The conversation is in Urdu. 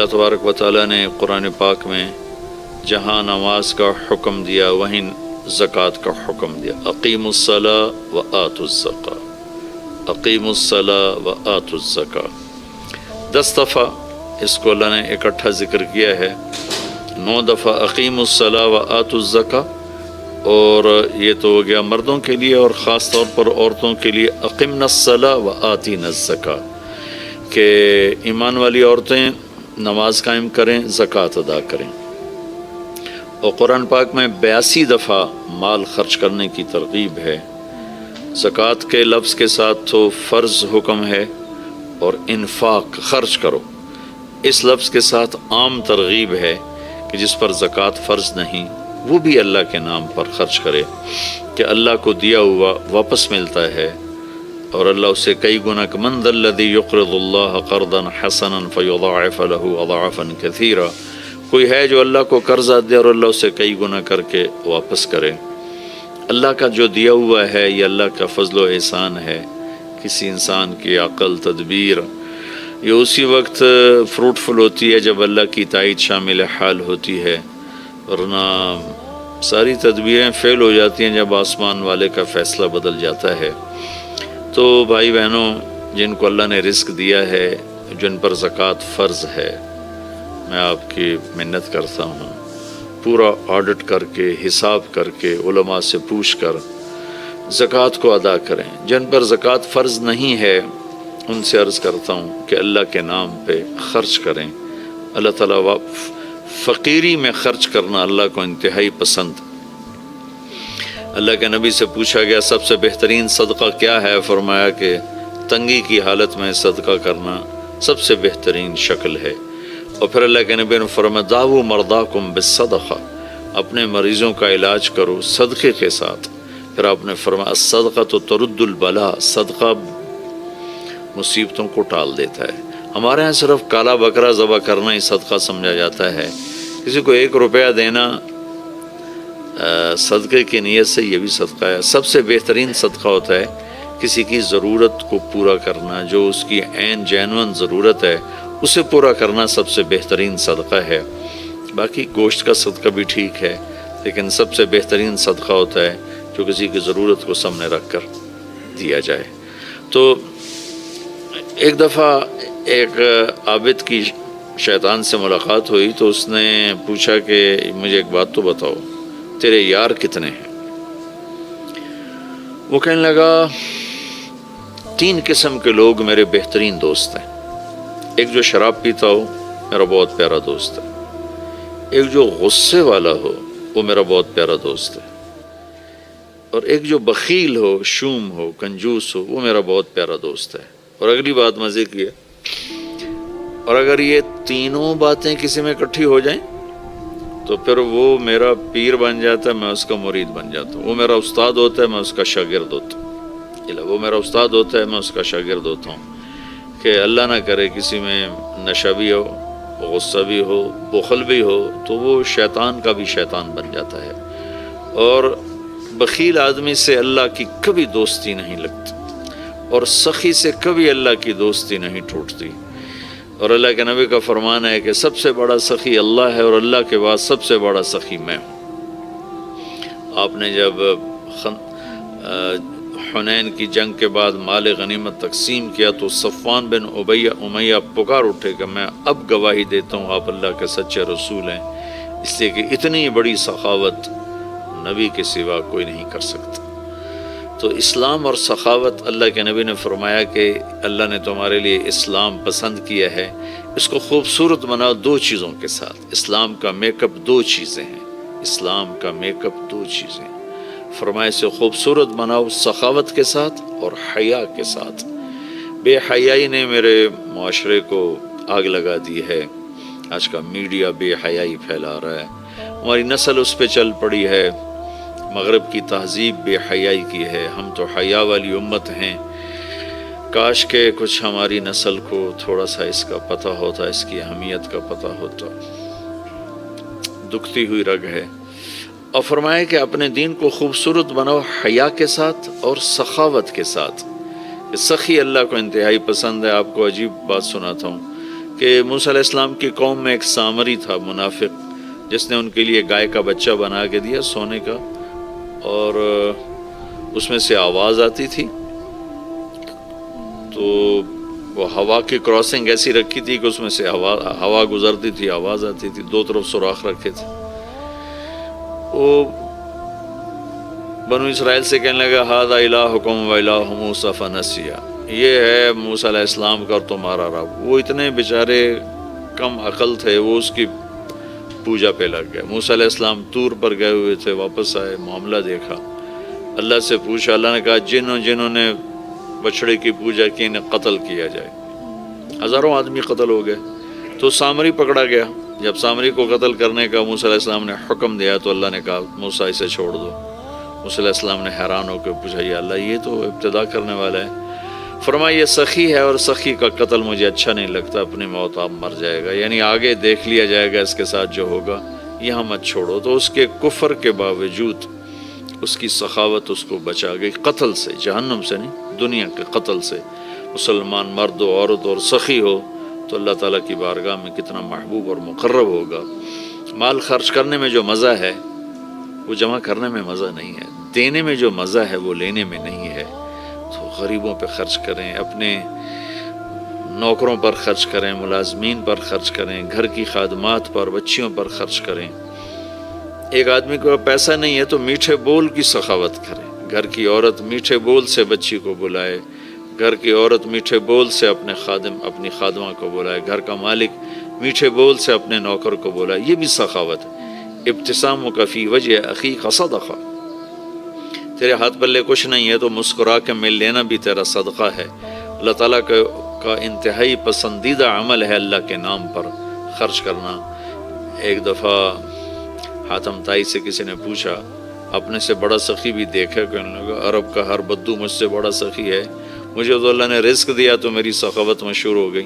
اللہ تبارک و تعالیٰ نے قرآن پاک میں جہاں نماز کا حکم دیا وہیں زکوٰۃ کا حکم دیا۔ اقیموا الصلاۃ و آتوا الزکاۃ، اقیموا الصلاۃ و آتوا الزکاۃ۔ 10 دفعہ اس کو اللہ نے اکٹھا ذکر کیا ہے، 9 دفعہ اقیموا الصلاۃ و آتوا الزکاۃ، اور یہ تو ہو گیا مردوں کے لیے، اور خاص طور پر عورتوں کے لیے اقمنا الصلاۃ و آتینا الزکاۃ، کہ ایمان والی عورتیں نماز قائم کریں، زکوٰۃ ادا کریں۔ اور قرآن پاک میں 82 دفعہ مال خرچ کرنے کی ترغیب ہے۔ زکوٰۃ کے لفظ کے ساتھ تو فرض حکم ہے، اور انفاق خرچ کرو اس لفظ کے ساتھ عام ترغیب ہے کہ جس پر زکوٰۃ فرض نہیں وہ بھی اللہ کے نام پر خرچ کرے، کہ اللہ کو دیا ہوا واپس ملتا ہے، اور اللہ اسے کئی گنا من ذا الذی یقرض اللہ قرضا حسنا فیضاعف له اضعافا کثیرا، کوئی ہے جو اللہ کو قرضہ دے اور اللہ اسے کئی گنا کر کے واپس کرے۔ اللہ کا جو دیا ہوا ہے یہ اللہ کا فضل و احسان ہے۔ کسی انسان کی عقل، تدبیر یہ اسی وقت فروٹفل ہوتی ہے جب اللہ کی تائید شامل حال ہوتی ہے، ورنہ ساری تدبیریں فیل ہو جاتی ہیں جب آسمان والے کا فیصلہ بدل جاتا ہے۔ تو بھائی بہنوں، جن کو اللہ نے رزق دیا ہے، جن پر زکوٰۃ فرض ہے، میں آپ کی منت کرتا ہوں پورا آڈٹ کر کے، حساب کر کے، علماء سے پوچھ کر زکوٰۃ کو ادا کریں۔ جن پر زکوٰۃ فرض نہیں ہے ان سے عرض کرتا ہوں کہ اللہ کے نام پہ خرچ کریں۔ اللہ تعالیٰ فقیری میں خرچ کرنا اللہ کو انتہائی پسند۔ اللہ کے نبی سے پوچھا گیا سب سے بہترین صدقہ کیا ہے؟ فرمایا کہ تنگی کی حالت میں صدقہ کرنا سب سے بہترین شکل ہے۔ اور پھر اللہ کے نبی نے فرمایا داؤ مرداکم بالصدقہ، اپنے مریضوں کا علاج کرو صدقے کے ساتھ۔ پھر آپ نے فرمایا الصدقہ ترد البلا، صدقہ مصیبتوں کو ٹال دیتا ہے۔ ہمارے ہاں صرف کالا بکرا ذبح کرنا ہی صدقہ سمجھا جاتا ہے۔ کسی کو 1 روپیہ دینا صدقے کی نیت سے، یہ بھی صدقہ ہے۔ سب سے بہترین صدقہ ہوتا ہے کسی کی ضرورت کو پورا کرنا، جو اس کی عین جینون ضرورت ہے اسے پورا کرنا سب سے بہترین صدقہ ہے۔ باقی گوشت کا صدقہ بھی ٹھیک ہے، لیکن سب سے بہترین صدقہ ہوتا ہے جو کسی کی ضرورت کو سامنے رکھ کر دیا جائے۔ تو ایک دفعہ ایک عابد کی شیطان سے ملاقات ہوئی، تو اس نے پوچھا کہ مجھے ایک بات تو بتاؤ، تیرے یار کتنے ہیں؟ وہ کہنے لگا 3 قسم کے لوگ میرے بہترین دوست ہیں۔ ایک جو شراب پیتا ہو میرا بہت پیارا دوست ہے، ایک جو غصے والا ہو وہ میرا بہت پیارا دوست ہے، اور ایک جو بخیل ہو، شوم ہو، کنجوس ہو، وہ میرا بہت پیارا دوست ہے۔ اور اگلی بات مزے کی ہے، اور اگر یہ تینوں باتیں کسی میں اکٹھی ہو جائیں تو پھر وہ میرا پیر بن جاتا ہے، میں اس کا مرید بن جاتا ہوں۔ وہ میرا استاد ہوتا ہے، میں اس کا شاگرد ہوتا ہوں۔ وہ میرا استاد ہوتا ہے، میں اس کا شاگرد ہوتا ہوں۔ کہ اللہ نہ کرے کسی میں نشہ بھی ہو، غصہ بھی ہو، بخل بھی ہو، تو وہ شیطان کا بھی شیطان بن جاتا ہے۔ اور بخیل آدمی سے اللہ کی کبھی دوستی نہیں لگتی، اور سخی سے کبھی اللہ کی دوستی نہیں ٹوٹتی۔ اور اللہ کے نبی کا فرمان ہے کہ سب سے بڑا سخی اللہ ہے، اور اللہ کے بعد سب سے بڑا سخی میں ہوں۔ آپ نے جب حنین کی جنگ کے بعد مال غنیمت تقسیم کیا تو صفوان بن امیہ پکار اٹھے کہ میں اب گواہی دیتا ہوں آپ اللہ کے سچے رسول ہیں، اس لیے کہ اتنی بڑی سخاوت نبی کے سوا کوئی نہیں کر سکتا۔ تو اسلام اور سخاوت، اللہ کے نبی نے فرمایا کہ اللہ نے تمہارے لیے اسلام پسند کیا ہے، اس کو خوبصورت بناؤ 2 چیزوں کے ساتھ۔ اسلام کا میک اپ 2 چیزیں ہیں، اسلام کا میک اپ 2 چیزیں، فرمائے سے خوبصورت بناؤ سخاوت کے ساتھ اور حیا کے ساتھ۔ بے حیائی نے میرے معاشرے کو آگ لگا دی ہے۔ آج کا میڈیا بے حیائی پھیلا رہا ہے، ہماری نسل اس پہ چل پڑی ہے۔ مغرب کی تہذیب بے حیائی کی ہے، ہم تو حیا والی امت ہیں۔ کاش کہ کچھ ہماری نسل کو تھوڑا سا اس کا پتہ ہوتا، اس کی اہمیت کا پتہ ہوتا۔ دکھتی ہوئی رگ ہے۔ اور فرمائے کہ اپنے دین کو خوبصورت بناؤ حیا کے ساتھ اور سخاوت کے ساتھ۔ سخی اللہ کو انتہائی پسند ہے۔ آپ کو عجیب بات سناتا ہوں کہ موسیٰ علیہ السلام کی قوم میں ایک سامری تھا منافق، جس نے ان کے لیے گائے کا بچہ بنا کے دیا سونے کا، اور اس میں سے آواز آتی تھی، تو وہ ہوا کی کراسنگ ایسی رکھی تھی کہ اس میں سے ہوا گزرتی تھی، آواز آتی تھی، دو طرف سوراخ رکھے تھے۔ وہ بنو اسرائیل سے کہنے لگا ھذا الہکم و الہ موسیٰ فنسیٰ، یہ ہے موسیٰ علیہ السلام کا اور تمہارا رب۔ وہ اتنے بیچارے کم عقل تھے، وہ اس کی پوجا پہ لگ گئے۔ موسیٰ علیہ السلام طور پر گئے ہوئے تھے، واپس آئے، معاملہ دیکھا، اللہ سے پوچھا، اللہ نے کہا جنہوں نے بچڑے کی پوجا کی انہیں قتل کیا جائے۔ ہزاروں آدمی قتل ہو گئے، تو سامری پکڑا گیا۔ جب سامری کو قتل کرنے کا موسیٰ علیہ السلام نے حکم دیا تو اللہ نے کہا موسیٰ اسے چھوڑ دو۔ موسیٰ علیہ السلام نے حیران ہو کے پوچھا یا اللہ یہ تو ابتدا کرنے والا ہے۔ فرمایا یہ سخی ہے اور سخی کا قتل مجھے اچھا نہیں لگتا، اپنی موت آپ مر جائے گا، یعنی آگے دیکھ لیا جائے گا اس کے ساتھ جو ہوگا، یہاں مت چھوڑو۔ تو اس کے کفر کے باوجود اس کی سخاوت اس کو بچا گئی قتل سے، جہنم سے نہیں، دنیا کے قتل سے۔ مسلمان مرد و عورت اور سخی ہو تو اللہ تعالیٰ کی بارگاہ میں کتنا محبوب اور مقرب ہوگا۔ مال خرچ کرنے میں جو مزہ ہے وہ جمع کرنے میں مزہ نہیں ہے، دینے میں جو مزہ ہے وہ لینے میں نہیں ہے۔ تو غریبوں پہ خرچ کریں، اپنے نوکروں پر خرچ کریں، ملازمین پر خرچ کریں، گھر کی خادمات پر، بچیوں پر خرچ کریں۔ ایک آدمی کو پیسہ نہیں ہے تو میٹھے بول کی سخاوت کرے۔ گھر کی عورت میٹھے بول سے بچی کو بلائے، گھر کی عورت میٹھے بول سے اپنے خادم اپنی خادمہ کو بلائے، گھر کا مالک میٹھے بول سے اپنے نوکر کو بلائے، یہ بھی سخاوت ہے۔ ابتسامک فی وجہ اخیک صدقہ، تیرے ہاتھ پلے کچھ نہیں ہے تو مسکرا کے مل لینا بھی تیرا صدقہ ہے۔ اللہ تعالیٰ کا انتہائی پسندیدہ عمل ہے اللہ کے نام پر خرچ کرنا۔ ایک دفعہ حاتم طائی سے کسی نے پوچھا اپنے سے بڑا سخی بھی دیکھا؟ کہنے لگا عرب کا ہر بدو مجھ سے بڑا سخی ہے، مجھے تو اللہ نے رزق دیا تو میری سخاوت مشہور ہو گئی،